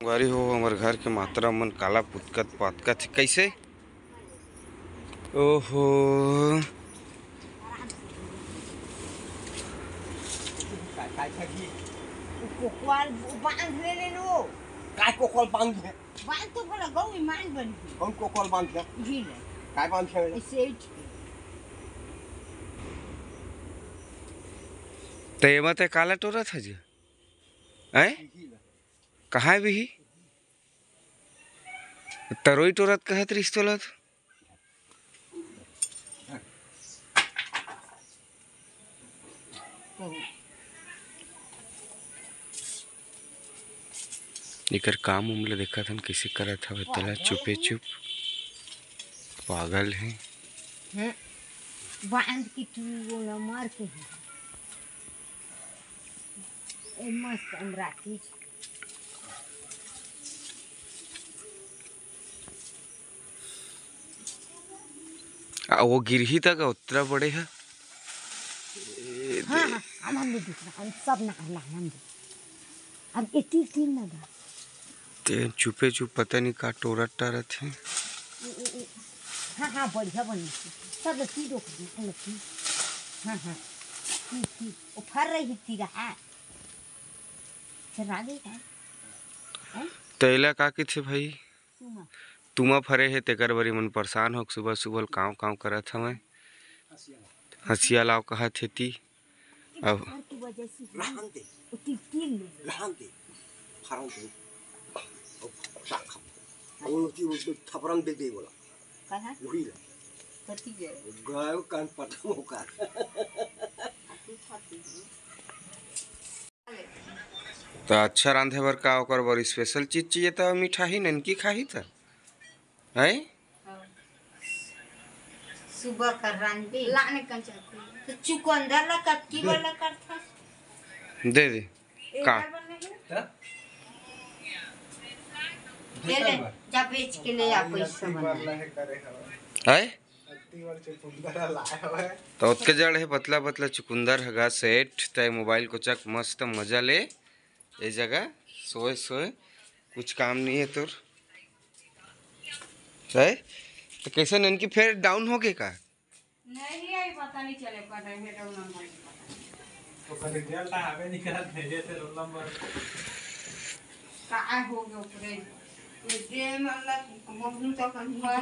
गाड़ी हो हमारे घर के मात्रा मन काला पुतकत पातकत कैसे ओहो कोकवाल बांध ले लो काय कोकवाल बांध है बांध तो बोला गौ ईमान बन गई कौन कोकवाल बांध है जी ले काय बांध है ऐसे तो ये मत काला टोरा था जी हैं कहाँ भी ही तरोई टोरत कहत रिश्तोलत इकर काम उमले देखा था किसी करा था बतला चुपे चुप पागल है बांध की तू बोला मार के ए मस्त अमराती वो गिरही तक उतरा बड़े है हाँ हाँ हम भी दूसरा हम सब ना करना हम अब इतनी तीन लगा ते चुपे चुप पता नहीं का टोरा टारा थे हाँ हाँ बढ़िया बनी सब लती रोक दी लती हाँ हाँ ठीक वो फर रही थी रहा चला गई है तैला का के थे भाई तुमा फरे है तेकर बरी मन परेशान हो सुबह सुबह काव काव करा था मैं हंसिया लाव कहा थे ती अब की वजह से लहानते तीन लहानते फारंते वो थपरंग दे बोला कहा वही ले कथी है गाय कान पटमो का तो अच्छा रांधे बर का ओकर बर स्पेशल चीज चाहिए तो मिठाई ननकी खाही था है सुबह कर रांधे लाने का तो चुकंदर ला कक्की वाला करता दे दे का ले जा बेच के ले आ पैसा बना है तो उसके जड़ है पतला पतला चुकंदर हगा सेठ तय मोबाइल को चक मस्त मजा ले ये जगह सोए सोए कुछ काम नहीं है तुर है तो कैसे ननकी फिर डाउन हो गए का नहीं आई पता नहीं चले का टाइम है डाउन नंबर तो कभी डेल्टा हमें निकाल भेजे थे रोल नंबर का हो गया ऊपर ये दे मतलब मम्मी तो कहीं